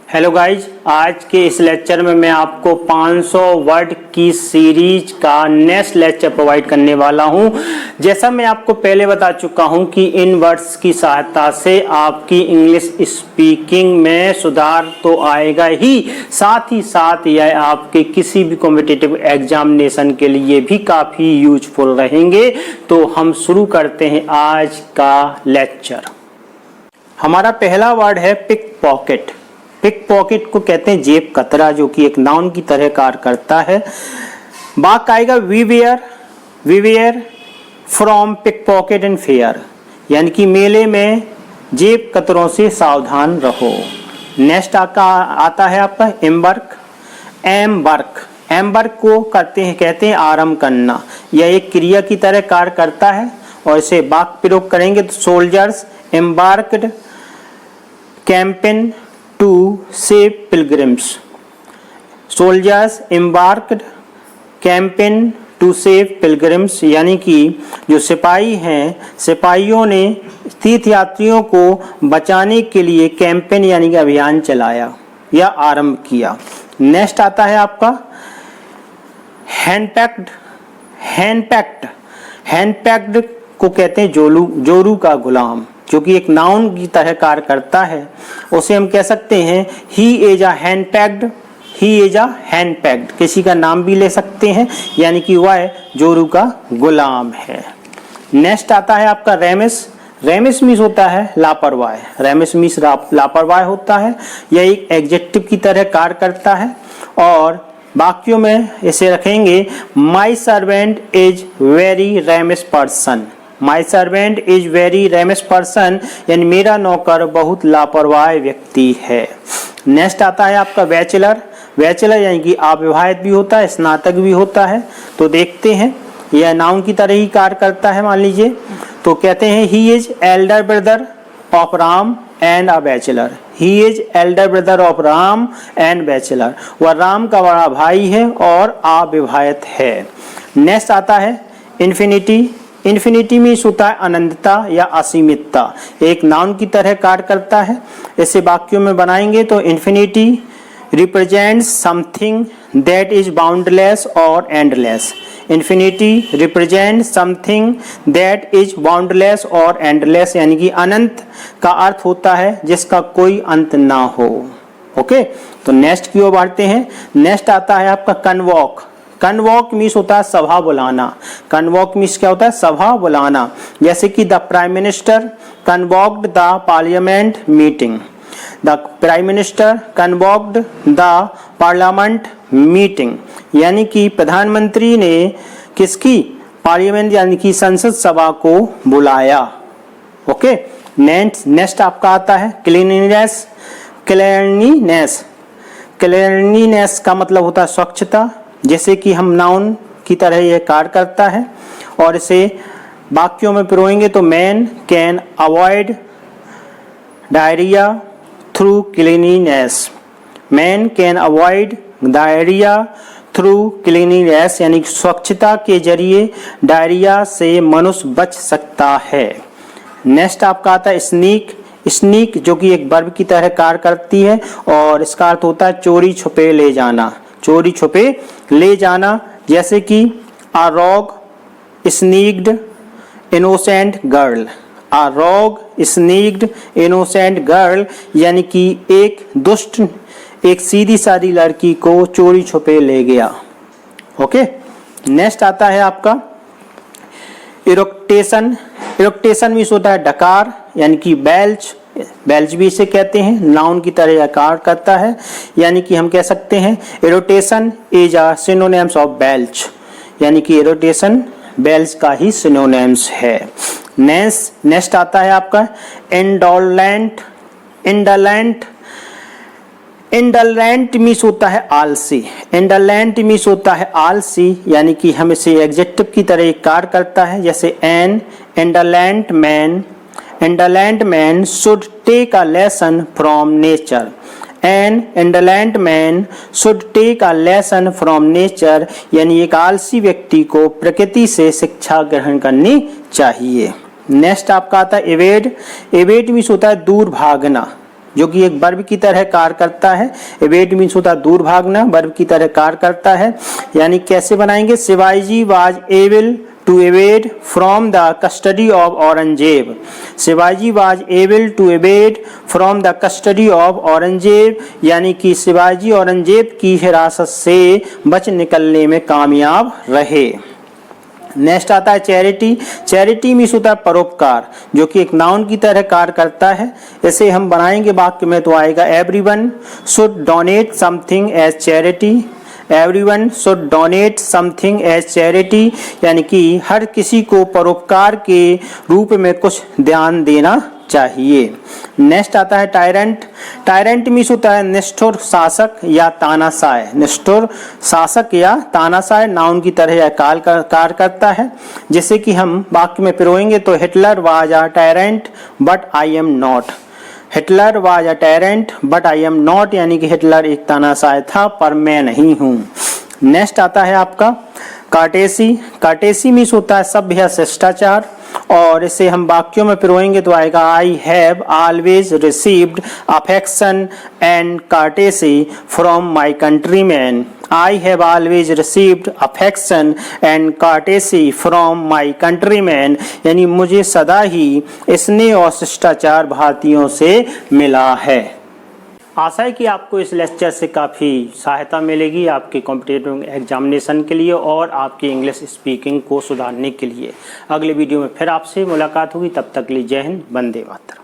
Hello guys, आज के इस लेक्चर में मैं आपको 500 वर्ड की सीरीज का नेक्स्ट लेक्चर प्रोवाइड करने वाला हूं। जैसा मैं आपको पहले बता चुका हूं कि इन वर्ड्स की सहायता से आपकी इंग्लिश स्पीकिंग में सुधार तो आएगा ही साथ यह आपके किसी भी कॉम्पिटिटिव एग्जामिनेशन के लिए भी काफ़ी यूजफुल रहेंगे। तो हम शुरू करते हैं आज का लेक्चर। हमारा पहला वर्ड है पिक पॉकेट। पिक पॉकेट को कहते हैं जेब कतरा, जो कि एक नाउन की तरह कार्य करता है। वाक्य आएगा we where from pick pocket and fair, यानी कि मेले में जेब कतरों से सावधान रहो। नेक्स्ट आता है आपका एम्बर्क को कहते हैं आरंभ करना। यह एक क्रिया की तरह कार्य करता है और इसे वाक्य प्रयोग करेंगे तो soldiers embarked campaign to save pilgrims। Soldiers embarked campaign to save pilgrims, यानी कि जो सिपाही हैं, सिपाहियों ने तीर्थयात्रियों को बचाने के लिए कैंपेन यानी कि अभियान चलाया या आरंभ किया। नेक्स्ट आता है आपका हैंडपैक्ड को कहते हैं जोरू का गुलाम, जो कि एक नाउन की तरह कार्य करता है। उसे हम कह सकते हैं ही इज अ हैंडपैक्ड। किसी का नाम भी ले सकते हैं, यानी कि वह जोरू का गुलाम है। नेक्स्ट आता है आपका रेमिस मीन्स होता है लापरवाह। रेमिस मीन्स लापरवाह होता है। यह एक एडजेक्टिव की तरह कार्य करता है और वाक्यों में इसे रखेंगे my servant is very remiss person. My servant is very remiss person, यानी मेरा नौकर बहुत लापरवाह व्यक्ति है। नेक्स्ट आता है आपका बैचलर यानी कि अविवाहित भी होता है, स्नातक भी होता है। तो देखते हैं, यह नाउन की तरह ही कार्य करता है। मान लीजिए तो कहते हैं he is Elder brother of Ram and a bachelor. He is Elder brother of Ram and bachelor, वह राम का बड़ा भाई है और अविवाहित है। नेक्स्ट आता है इन्फिनिटी मीन्स होता है अनंतता या असीमितता, एक नाउन की तरह कार्य करता है। इसे वाक्यों में बनाएंगे तो infinity represents something that is boundless और endless. Infinity represents something that is boundless और एंडलेस, यानी कि अनंत का अर्थ होता है जिसका कोई अंत ना हो। ओके, तो नेक्स्ट की ओर बढ़ते हैं। नेक्स्ट आता है आपका कन्वॉक मीन्स होता है सभा बुलाना। कन्वॉक मीन्स क्या होता है? सभा बुलाना। जैसे कि the prime minister convoked the parliament meeting. The prime minister convoked the parliament meeting, यानी कि प्रधानमंत्री ने किसकी? पार्लियामेंट यानी कि संसद सभा को बुलाया। ओके, नेक्स्ट आपका आता है क्लीनलीनेस का मतलब होता है स्वच्छता। जैसे कि हम नाउन की तरह यह कार्य करता है और इसे वाक्यों में पिरोएंगे तो man can avoid diarrhoea through cleanliness. Man can avoid diarrhoea through cleanliness, यानी स्वच्छता के जरिए डायरिया से मनुष्य बच सकता है। नेक्स्ट आपका आता है स्नीक, जो कि एक वर्ब की तरह कार्य करती है और इसका अर्थ होता है चोरी छुपे ले जाना। जैसे कि अ रॉग स्नीक्ड इनोसेंट गर्ल, यानी कि एक सीधी सादी लड़की को चोरी छुपे ले गया। ओके, नेक्स्ट आता है आपका इरोक्टेशन मीन्स होता है डकार, यानी कि बेल्च भी इसे कहते हैं, नाउन की तरह आकार करता है। यानी कि हम कह सकते हैं eructation is a synonyms of belch, यानी कि इरोटेशन बेल्च का ही सिनोनिम्स है। नेक्स्ट आता है आपका इंडोलेंट मीन्स होता है आलसी। यानी कि हम इसे एडजेक्टिव की तरह कार्य करता है। जैसे an indolent man should take a lesson from nature। An indolent man should take a lesson from nature, यानी एक आलसी व्यक्ति को प्रकृति से शिक्षा ग्रहण करनी चाहिए। नेक्स्ट आपका आता है एवेड। एवेड मीन्स होता है दूर भागना, जो कि एक वर्ब की तरह कार्य करता है। एवेड मीन्स होता है दूर भागना, वर्ब की तरह कार्य करता है। यानी कैसे बनाएंगे, Shivaji was able to evade from the custody of Aurangzeb. Shivaji was able to evade from the custody of Aurangzeb, यानी कि शिवाजी औरंगजेब की हिरासत से बच निकलने में कामयाब रहे। नेक्स्ट आता है चैरिटी। चैरिटी मीन्स होता है परोपकार, जो कि एक नाउन की तरह कार्य करता है। इसे हम बनाएंगे वाक्य में तो आएगा everyone should donate something as charity. Everyone should donate something as charity, यानी कि हर किसी को परोपकार के रूप में कुछ ध्यान देना चाहिए। नेक्स्ट आता है टायरेंट। टायरेंट मीन्स होता है निष्ठुर शासक या तानाशाह। निष्ठुर शासक या तानाशाह नाउन की तरह यह कार्य करता है। जैसे कि हम वाक्य में पिरोएंगे तो Hitler was a tyrant but I am not. Hitler was a tyrant but I am not, यानी कि हिटलर एक तानाशाह था पर मैं नहीं हूँ। नेक्स्ट आता है आपका कार्टेसी। कार्टेसी मीन्स होता है सभ्य या शिष्टाचार, और इसे हम वाक्यों में पिरोएंगे तो आएगा I have always received affection and courtesy from my countryman. I have always received affection and courtesy from my countrymen, यानी मुझे सदा ही स्नेह और शिष्टाचार भारतीयों से मिला है। आशा है कि आपको इस लेक्चर से काफ़ी सहायता मिलेगी आपके कॉम्पिटिटिव एग्जामिनेशन के लिए और आपकी इंग्लिश स्पीकिंग को सुधारने के लिए। अगले वीडियो में फिर आपसे मुलाकात होगी, तब तक के लिए जय हिंद, वंदे मातरम।